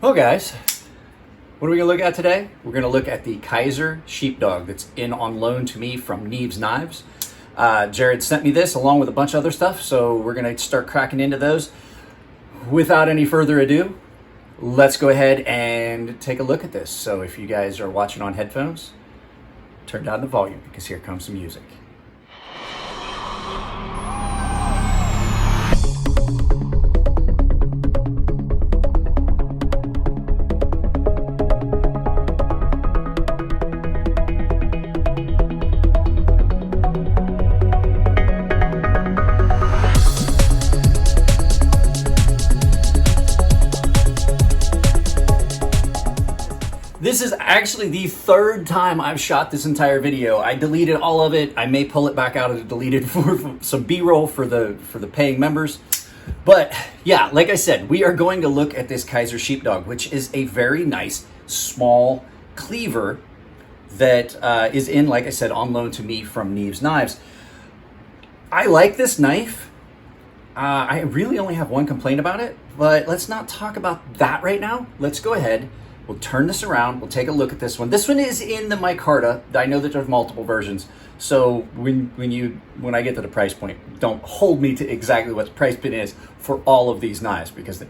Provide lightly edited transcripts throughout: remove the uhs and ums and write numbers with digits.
Well, guys, what are we going to look at today? We're going to look at the Kizer sheepdog that's in on loan to me from Neves Knives. Jared sent me this along with a bunch of other stuff, so we're going to start cracking into those. Without any further ado, let's go ahead and take a look at this. So if you guys are watching on headphones, turn down the volume because here comes some music. This is actually the third time I've shot this entire video. I deleted all of it. I may pull it back out and delete it for some B-roll for the paying members. But yeah, like I said, we are going to look at this Kizer sheepdog, which is a very nice small cleaver that is in, like I said, on loan to me from Neves Knives. I like this knife. I really only have one complaint about it, but let's not talk about that right now. Let's go ahead. We'll turn this around. We'll take a look at this one. This one is in the micarta. I know that there's multiple versions. So when I get to the price point, don't hold me to exactly what the price point is for all of these knives because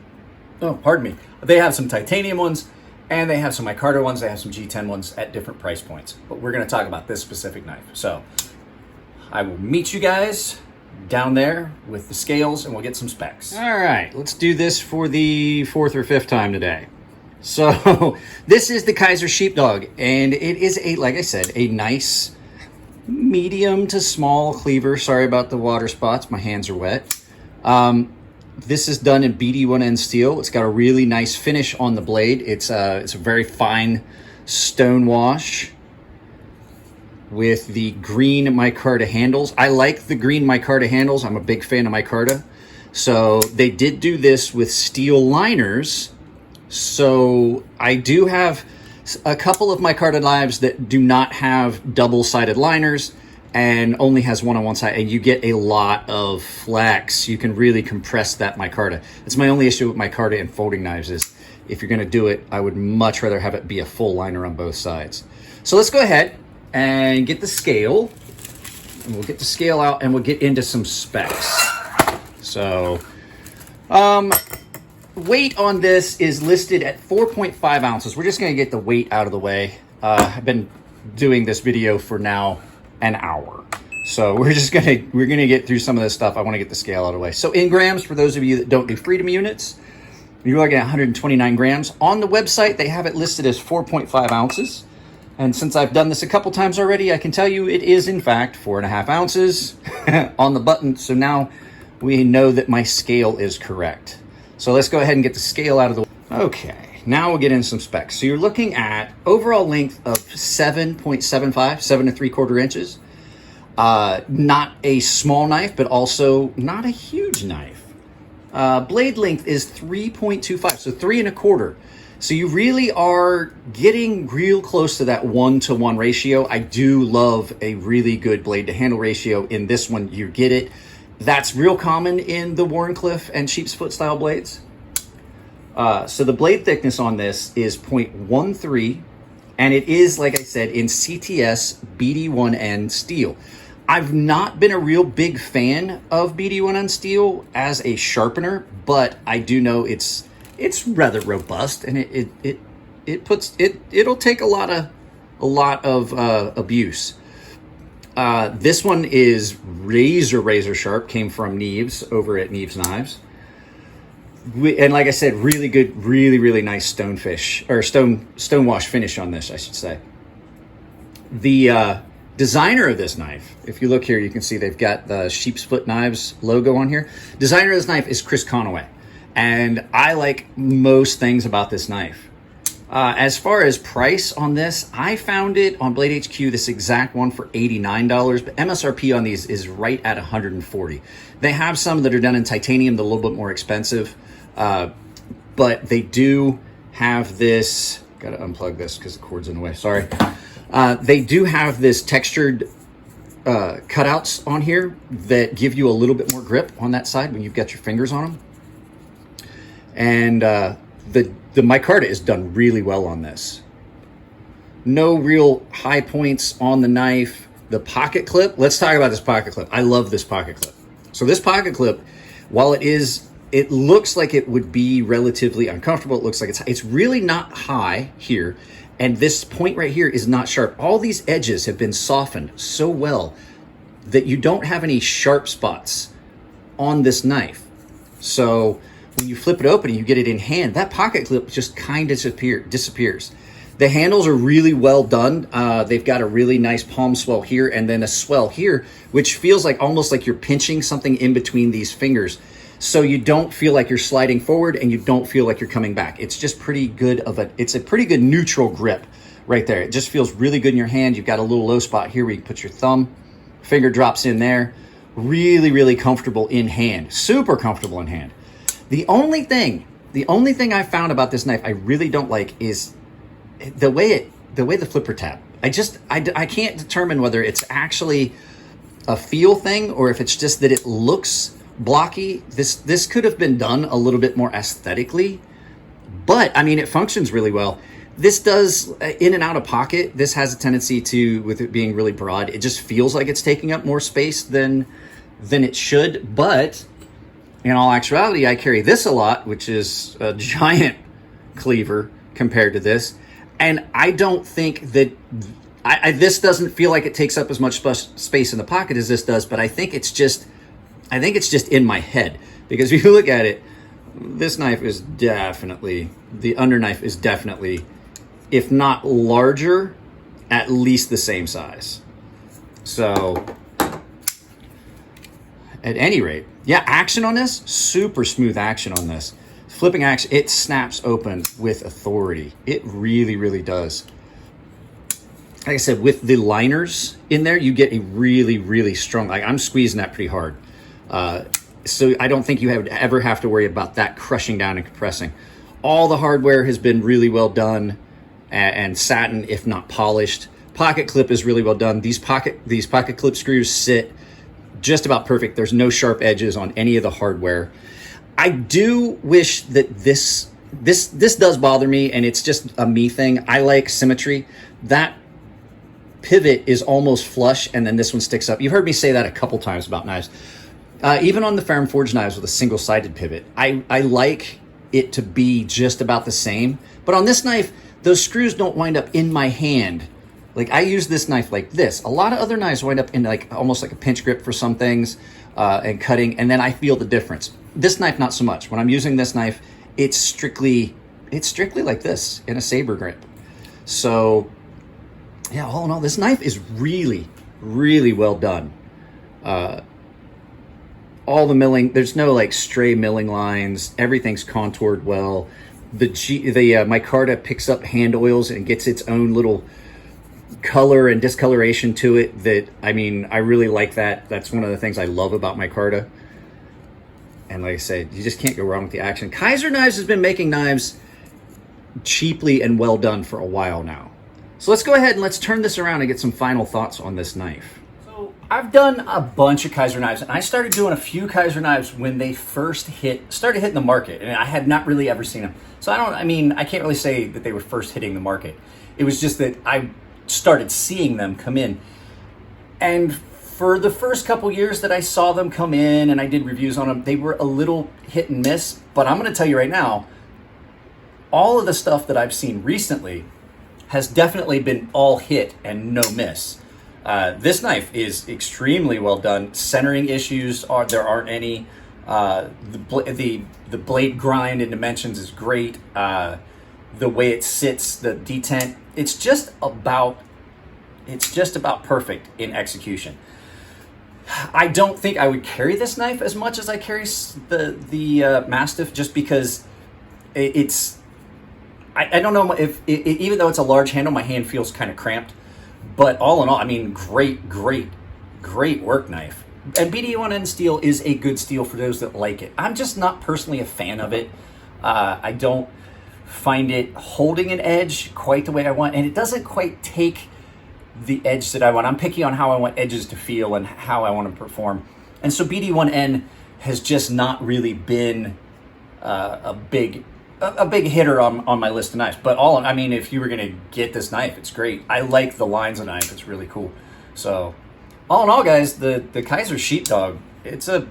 they have some titanium ones and they have some micarta ones. They have some G10 ones at different price points. But we're going to talk about this specific knife. So I will meet you guys down there with the scales and we'll get some specs. All right, let's do this for the fourth or fifth time today. So this is the Kizer sheepdog, and it is like I said, a nice medium to small cleaver. Sorry about the water spots. My hands are wet. This is done in BD1N steel. It's got a really nice finish on the blade. It's a very fine stone wash with the green micarta handles. I like the green micarta handles. I'm a big fan of micarta. So they did do this with steel liners. So I do have a couple of micarta knives that do not have double-sided liners and only has one on one side, and you get a lot of flex. You can really compress that micarta. That's my only issue with micarta and folding knives is if you're going to do it, I would much rather have it be a full liner on both sides. So let's go ahead and get the scale. And we'll get the scale out and we'll get into some specs. So, weight on this is listed at 4.5 ounces. We're just going to get the weight out of the way. I've been doing this video for now an hour. So we're going to get through some of this stuff. I want to get the scale out of the way. So in grams, for those of you that don't do freedom units, you're looking at 129 grams. On the website, they have it listed as 4.5 ounces. And since I've done this a couple times already, I can tell you it is in fact 4.5 ounces on the button. So now we know that my scale is correct. So let's go ahead and get the scale out of the way. Okay, now we'll get into some specs. So you're looking at overall length of 7.75, 7 3/4 inches. Not a small knife, but also not a huge knife. Blade length is 3.25, so 3 1/4. So you really are getting real close to that 1-to-1 ratio. I do love a really good blade to handle ratio. In this one, you get it. That's real common in the Wharncliffe and sheep's foot style blades. So the blade thickness on this is 0.13, and it is, like I said, in CTS BD1N steel. I've not been a real big fan of BD1N steel as a sharpener, but I do know it's rather robust, and it'll take a lot of abuse. This one is razor sharp, came from Neves over at Neves Knives. And like I said, really good, really nice stone wash finish on this, I should say. The designer of this knife, if you look here, you can see they've got the Sheep's Foot Knives logo on here. Designer of this knife is Chris Conaway. And I like most things about this knife. As far as price on this, I found it on Blade HQ, this exact one for $89, but MSRP on these is right at $140. They have some that are done in titanium, they're a little bit more expensive, but they do have this, gotta unplug this because the cord's in the way, sorry. They do have this textured cutouts on here that give you a little bit more grip on that side when you've got your fingers on them. And the micarta is done really well on this. No real high points on the knife. The pocket clip, let's talk about this pocket clip. I love this pocket clip. So this pocket clip, while it looks like it would be relatively uncomfortable, it looks like it's really not high here. And this point right here is not sharp. All these edges have been softened so well that you don't have any sharp spots on this knife. So when you flip it open and you get it in hand, that pocket clip just kind of disappears. The handles are really well done. They've got a really nice palm swell here and then a swell here, which feels like almost like you're pinching something in between these fingers. So you don't feel like you're sliding forward and you don't feel like you're coming back. It's just pretty good it's a pretty good neutral grip right there. It just feels really good in your hand. You've got a little low spot here where you put your thumb, finger drops in there. Really, really comfortable in hand. Super comfortable in hand. The only thing I found about this knife I really don't like is the way the flipper tap. I can't determine whether it's actually a feel thing or if it's just that it looks blocky. This could have been done a little bit more aesthetically, but I mean, it functions really well. This does in and out of pocket. This has a tendency to, with it being really broad, it just feels like it's taking up more space than it should. But in all actuality, I carry this a lot, which is a giant cleaver compared to this. And I don't think that this doesn't feel like it takes up as much space in the pocket as this does, but I think it's just in my head, because if you look at it, this knife is definitely, the underknife is definitely, if not larger, at least the same size. So at any rate, yeah, action on this, super smooth action on this. Flipping action, it snaps open with authority. It really, really does. Like I said, with the liners in there, you get a really, really strong, like I'm squeezing that pretty hard. So I don't think you ever have to worry about that crushing down and compressing. All the hardware has been really well done and satin, if not polished. Pocket clip is really well done. These pocket clip screws sit just about perfect. There's no sharp edges on any of the hardware. I do wish that this does bother me, and it's just a me thing. I like symmetry. That pivot is almost flush, and then this one sticks up. You've heard me say that a couple times about knives. Even on the Ferrum Forge knives with a single-sided pivot, I like it to be just about the same. But on this knife, those screws don't wind up in my hand. Like, I use this knife like this. A lot of other knives wind up in like almost like a pinch grip for some things and cutting, and then I feel the difference. This knife, not so much. When I'm using this knife, it's strictly like this in a saber grip. So yeah, all in all, this knife is really, really well done. All the milling, there's no like stray milling lines. Everything's contoured well. The micarta picks up hand oils and gets its own little color and discoloration to it that, I mean, I really like that. That's one of the things I love about micarta. And like I said, you just can't go wrong with the action. Kizer Knives has been making knives cheaply and well done for a while now. So let's go ahead and let's turn this around and get some final thoughts on this knife. So I've done a bunch of Kizer knives, and I started doing a few Kizer knives when they first started hitting the market, and I had not really ever seen them. So I can't really say that they were first hitting the market. It was just that I started seeing them come in. And for the first couple years that I saw them come in and I did reviews on them, they were a little hit and miss. But I'm going to tell you right now, all of the stuff that I've seen recently has definitely been all hit and no miss. This knife is extremely well done. Centering issues there aren't any. The blade grind and dimensions is great. The way it sits, the detent, it's just about perfect in execution. I don't think I would carry this knife as much as I carry the Mastiff, just because I don't know if even though it's a large handle, my hand feels kind of cramped. But all in all, I mean, great work knife. And BD1N steel is a good steel for those that like it. I'm just not personally a fan of it. I don't find it holding an edge quite the way I want, and it doesn't quite take the edge that I want. I'm picky on how I want edges to feel and how I want to perform. And so BD1N has just not really been a big a big hitter on my list of knives. But I mean, if you were gonna get this knife, it's great. I like the lines of knife. It's really cool. So all in all, guys, the Kizer sheepdog, it's a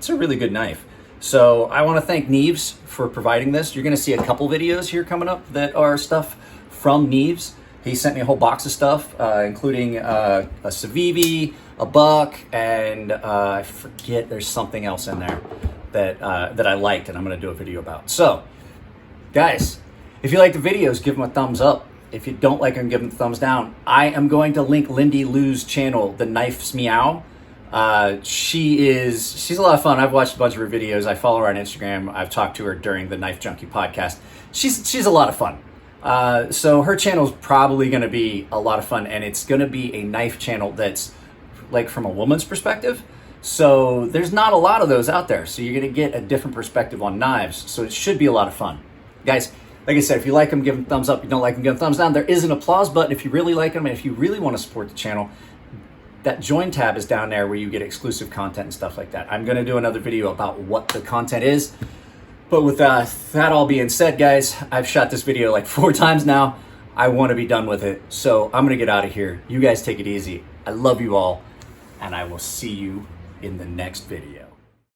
really good knife. So I want to thank Neves for providing this. You're going to see a couple videos here coming up that are stuff from Neves. He sent me a whole box of stuff, including a Civivi, a buck, and I forget there's something else in there that I liked, and I'm going to do a video about. So, guys, if you like the videos, give them a thumbs up. If you don't like them, give them a thumbs down. I am going to link Lindy Lou's channel, The Knife's Meow. She's a lot of fun. I've watched a bunch of her videos. I follow her on Instagram. I've talked to her during the Knife Junkie podcast. She's a lot of fun. So her channel is probably going to be a lot of fun, and it's going to be a knife channel that's like from a woman's perspective. So there's not a lot of those out there. So you're going to get a different perspective on knives. So it should be a lot of fun. Guys, like I said, if you like them, give them thumbs up. If you don't like them, give them thumbs down. There is an applause button if you really like them, and if you really want to support the channel. That join tab is down there where you get exclusive content and stuff like that. I'm going to do another video about what the content is. But with that all being said, guys, I've shot this video like 4 times now. I want to be done with it. So I'm going to get out of here. You guys take it easy. I love you all. And I will see you in the next video.